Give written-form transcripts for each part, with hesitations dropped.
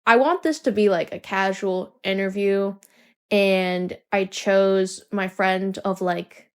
I want this to be like a casual interview, and I chose my friend of like,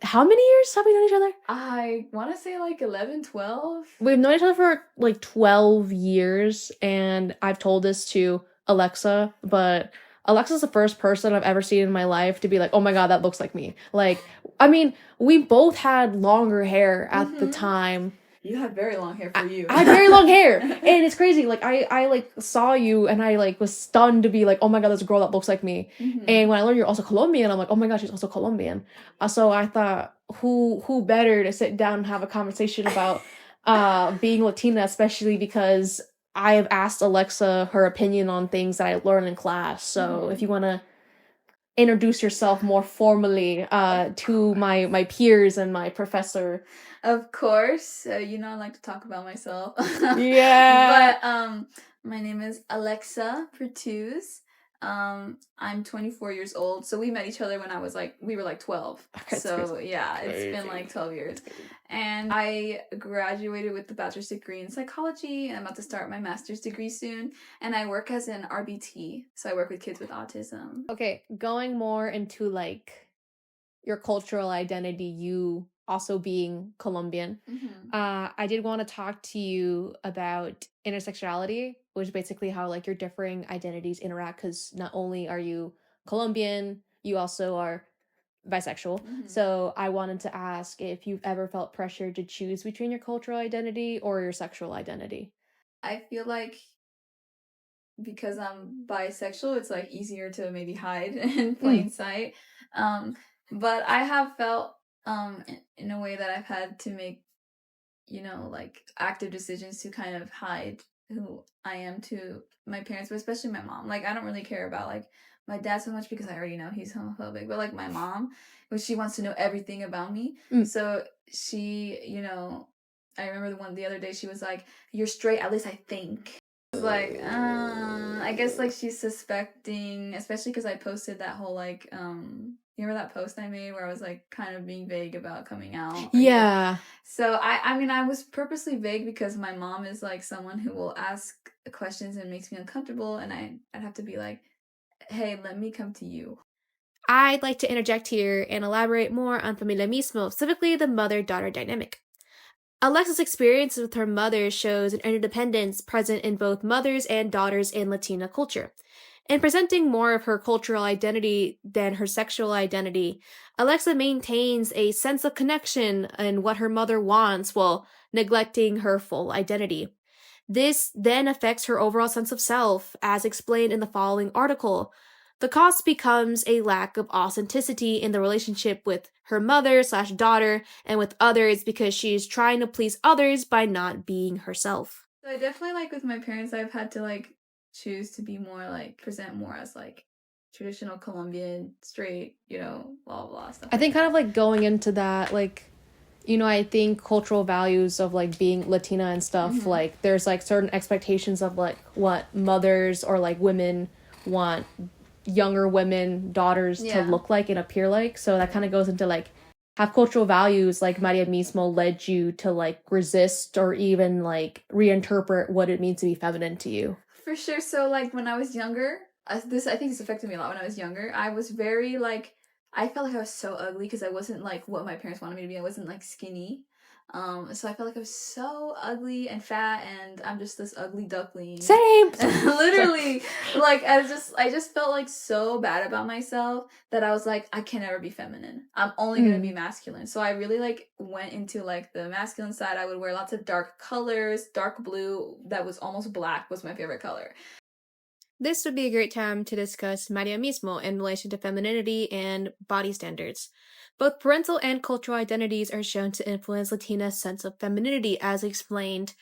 how many years have we known each other? I want to say like 11, 12. We've known each other for like 12 years, and I've told this to Alexa, but Alexa's the first person I've ever seen in my life to be like, oh my God, that looks like me. Like, I mean, we both had longer hair at the time. You had very long hair for you. I had very long hair, and it's crazy. Like I like saw you, and I like was stunned to be like, oh my God, there's a girl that looks like me. And when I learned you're also Colombian, I'm like, oh my God, she's also Colombian. So I thought, who better to sit down and have a conversation about being Latina, especially because I have asked Alexa her opinion on things that I learned in class. So if you want to introduce yourself more formally to my peers and my professor. Of course, I like to talk about myself. Yeah. But my name is Alexa Pertuz. I'm 24 years old, so we met each other when we were like 12. That's So crazy. yeah, it's been like 12 years. And I graduated with the bachelor's degree in psychology, and I'm about to start my master's degree soon. And I work as an RBT, so I work with kids with autism. Okay, going more into like your cultural identity, you also being Colombian. I did want to talk to you about intersectionality, which is basically how like your differing identities interact, because not only are you Colombian, you also are bisexual. So I wanted to ask if you've ever felt pressure to choose between your cultural identity or your sexual identity. I feel like because I'm bisexual, it's like easier to maybe hide in plain sight. But I have felt in a way that I've had to make, like active decisions to kind of hide who I am to my parents, but especially my mom. Like I don't really care about like my dad so much because I already know he's homophobic, but like my mom, which she wants to know everything about me. So she, I remember the other day she was like, "You're straight, at least I think." Like I guess like she's suspecting, especially because I posted that whole like you remember that post I made where I was like kind of being vague about coming out. Yeah. So I mean I was purposely vague because my mom is like someone who will ask questions and makes me uncomfortable, and I'd have to be like, hey, let me come to you. I'd like to interject here and elaborate more on Familia Mismo, specifically the mother-daughter dynamic. Alexa's experience with her mother shows an interdependence present in both mothers and daughters in Latina culture. In presenting more of her cultural identity than her sexual identity, Alexa maintains a sense of connection in what her mother wants while neglecting her full identity. This then affects her overall sense of self, as explained in the following article. The cost becomes a lack of authenticity in the relationship with her mother/daughter and with others because she is trying to please others by not being herself. So I definitely like with my parents I've had to like choose to be more like present more as like traditional Colombian straight, blah blah stuff. I think kind of like going into that, like, I think cultural values of like being Latina and stuff, like there's like certain expectations of like what mothers or like women want younger women, daughters to look like and appear like. So that kind of goes into like, have cultural values like Maria Mismo led you to like resist or even like reinterpret what it means to be feminine to you? For sure. So like when I was younger, I think this affected me a lot when I was younger. I was very like, I felt like I was so ugly because I wasn't like what my parents wanted me to be. I wasn't like skinny. So I felt like I was so ugly and fat, and I'm just this ugly duckling. Same. Literally, like I just felt like so bad about myself that I was like, I can never be feminine. I'm only gonna be masculine. So I really like went into like the masculine side. I would wear lots of dark colors, dark blue that was almost black was my favorite color. This would be a great time to discuss Maria Mismo in relation to femininity and body standards. Both parental and cultural identities are shown to influence Latina's sense of femininity, as explained.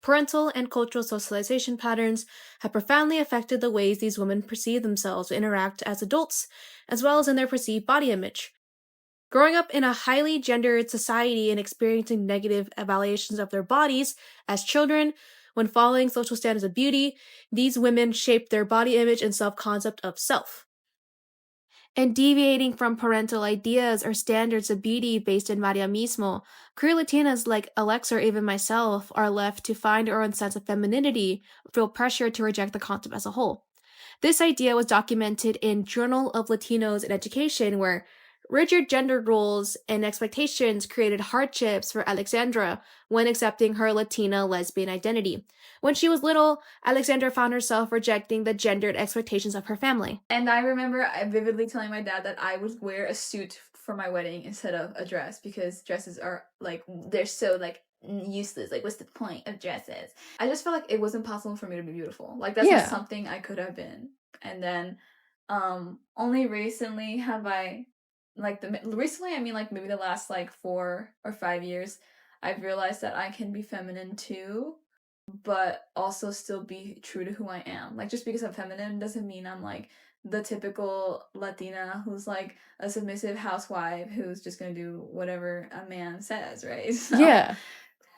Parental and cultural socialization patterns have profoundly affected the ways these women perceive themselves and interact as adults, as well as in their perceived body image. Growing up in a highly gendered society and experiencing negative evaluations of their bodies as children, when following social standards of beauty, these women shape their body image and self-concept of self. And deviating from parental ideas or standards of beauty based in Mariamismo, queer Latinas like Alexa or even myself are left to find our own sense of femininity, feel pressure to reject the concept as a whole. This idea was documented in Journal of Latinos in Education, where rigid gender roles and expectations created hardships for Alexandra when accepting her Latina lesbian identity. When she was little, Alexandra found herself rejecting the gendered expectations of her family. And I remember vividly telling my dad that I would wear a suit for my wedding instead of a dress, because dresses are like, they're so like useless. Like, what's the point of dresses? I just felt like it wasn't possible for me to be beautiful. Like, that's not something I could have been. And then only recently have I, like, recently I mean like maybe the last like 4 or 5 years, I've realized that I can be feminine too, but also still be true to who I am. Like, just because I'm feminine doesn't mean I'm like the typical Latina who's like a submissive housewife who's just gonna do whatever a man says, right?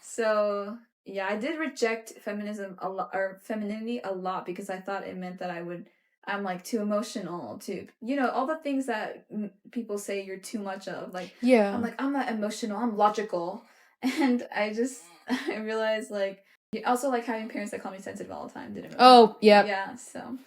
So yeah, I did reject feminism a lot, or femininity a lot, because I thought it meant that I'm like too emotional, too, you know, all the things that people say you're too much of. Like, I'm like, I'm not emotional, I'm logical. And I realized, like, also like having parents that call me sensitive all the time didn't really help. Yeah, so.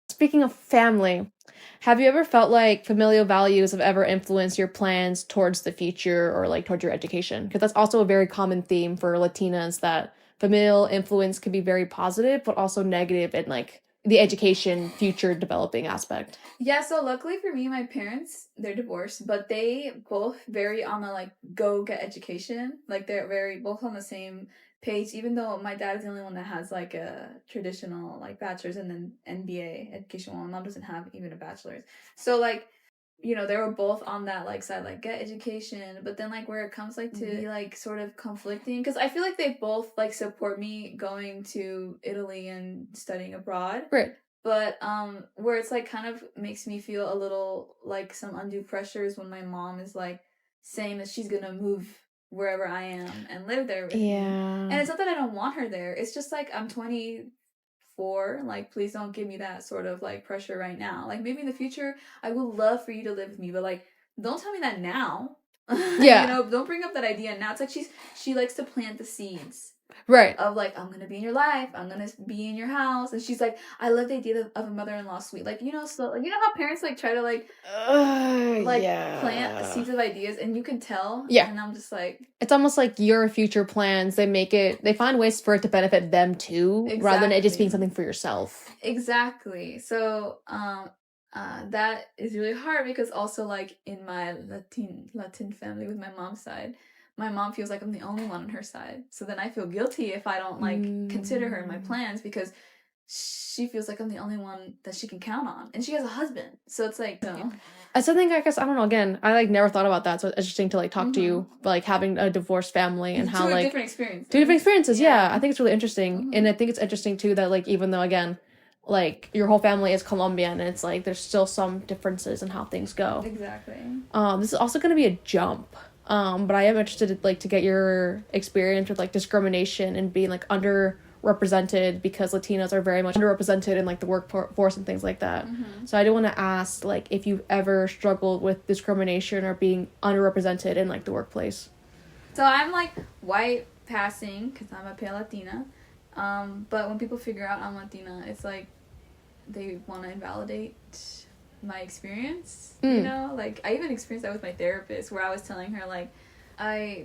Speaking of family, have you ever felt like familial values have ever influenced your plans towards the future or like towards your education? Because that's also a very common theme for Latinas, that familial influence can be very positive, but also negative in like the education future developing aspect. Yeah, so luckily for me, my parents, they're divorced, but they both very on the like go get education. Like, they're very both on the same page, even though my dad is the only one that has like a traditional like bachelor's and then MBA education, while my mom doesn't have even a bachelor's. So like, you know, they were both on that like side, like get education, but then like where it comes like to be like sort of conflicting, because I feel like they both like support me going to Italy and studying abroad. Right. But where it's like kind of makes me feel a little like some undue pressures when my mom is like saying that she's gonna move wherever I am and live there with me. And it's not that I don't want her there. It's just like, I'm 24. Like, please don't give me that sort of like pressure right now. Like, maybe in the future I would love for you to live with me, but like, don't tell me that now. Yeah. You know, don't bring up that idea now. It's like she likes to plant the seeds. Right. Of like, I'm gonna be in your life, I'm gonna be in your house, and she's like, I love the idea of a mother-in-law suite. Like, you know, so like, you know how parents like try to like plant seeds of ideas, and you can tell. Yeah. And I'm just like, it's almost like your future plans, they find ways for it to benefit them too, rather than it just being something for yourself. Exactly. So that is really hard, because also like in my Latin family with my mom's side, my mom feels like I'm the only one on her side. So then I feel guilty if I don't like consider her in my plans, because she feels like I'm the only one that she can count on, and she has a husband. So it's like, no. As something, I guess, I don't know, again, I like never thought about that, so it's interesting to like talk to you, like having a divorced family and how like different experiences. Two different experiences. Yeah. I think it's really interesting. And I think it's interesting too that like, even though again, like your whole family is Colombian, and it's like there's still some differences in how things go. Exactly. This is also going to be a jump. But I am interested like to get your experience with like discrimination and being like underrepresented, because Latinos are very much underrepresented in like the workforce and things like that. So I do want to ask like if you've ever struggled with discrimination or being underrepresented in like the workplace. So I'm like white passing because I'm a pale Latina. But when people figure out I'm Latina, it's like they want to invalidate my experience, you know? Like, I even experienced that with my therapist, where I was telling her, like,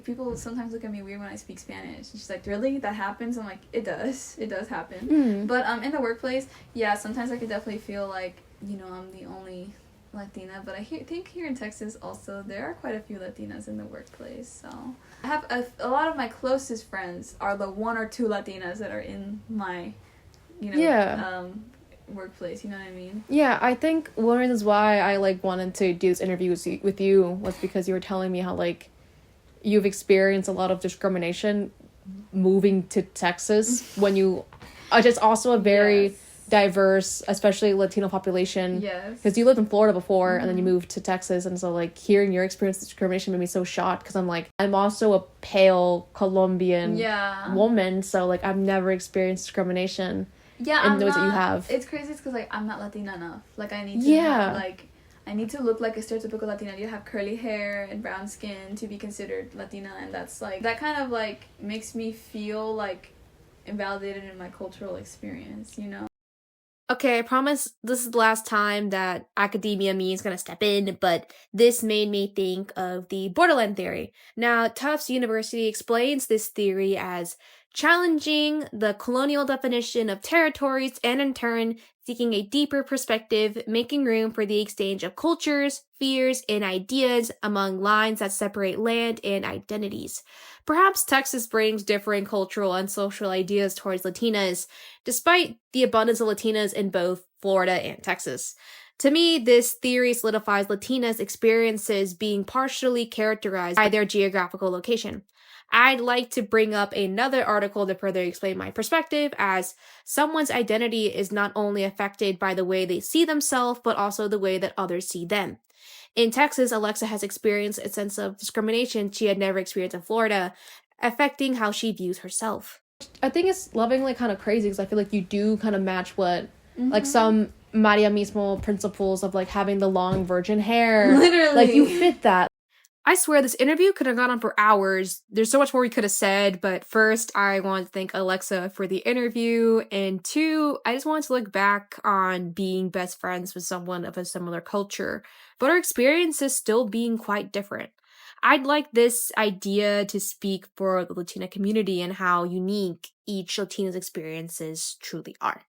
people sometimes look at me weird when I speak Spanish. And she's like, really? That happens? I'm like, it does happen. But in the workplace, yeah, sometimes I could definitely feel like, you know, I'm the only Latina. But I think here in Texas also, there are quite a few Latinas in the workplace. So I have a lot of my closest friends are the 1 or 2 Latinas that are in my, you know, workplace, you know what I mean? Yeah, I think one of the reasons why I like wanted to do this interview with you was because you were telling me how like you've experienced a lot of discrimination moving to Texas when you are just also a very diverse, especially Latino population. Yes. Because you lived in Florida before and then you moved to Texas, and so like hearing your experience with discrimination made me so shocked, because I'm like, I'm also a pale Colombian woman, so like I've never experienced discrimination. Yeah, and those that you have. It's crazy because like I'm not Latina enough. Like I need to have, like I need to look like a stereotypical Latina. I need to have curly hair and brown skin to be considered Latina, and that's like that kind of like makes me feel like invalidated in my cultural experience, you know? Okay, I promise this is the last time that academia me is gonna step in, but this made me think of the borderland theory. Now, Tufts University explains this theory as challenging the colonial definition of territories and in turn seeking a deeper perspective, making room for the exchange of cultures, fears, and ideas among lines that separate land and identities. Perhaps Texas brings differing cultural and social ideas towards Latinas despite the abundance of Latinas in both Florida and Texas. To me, this theory solidifies Latinas' experiences being partially characterized by their geographical location. I'd like to bring up another article to further explain my perspective, as someone's identity is not only affected by the way they see themselves, but also the way that others see them. In Texas, Alexa has experienced a sense of discrimination she had never experienced in Florida, affecting how she views herself. I think it's lovingly kind of crazy because I feel like you do kind of match what like some Maria Mismo principles of like having the long virgin hair. Literally. Like you fit that. I swear this interview could have gone on for hours. There's so much more we could have said, but first I want to thank Alexa for the interview, and two, I just wanted to look back on being best friends with someone of a similar culture, but our experiences still being quite different. I'd like this idea to speak for the Latina community and how unique each Latina's experiences truly are.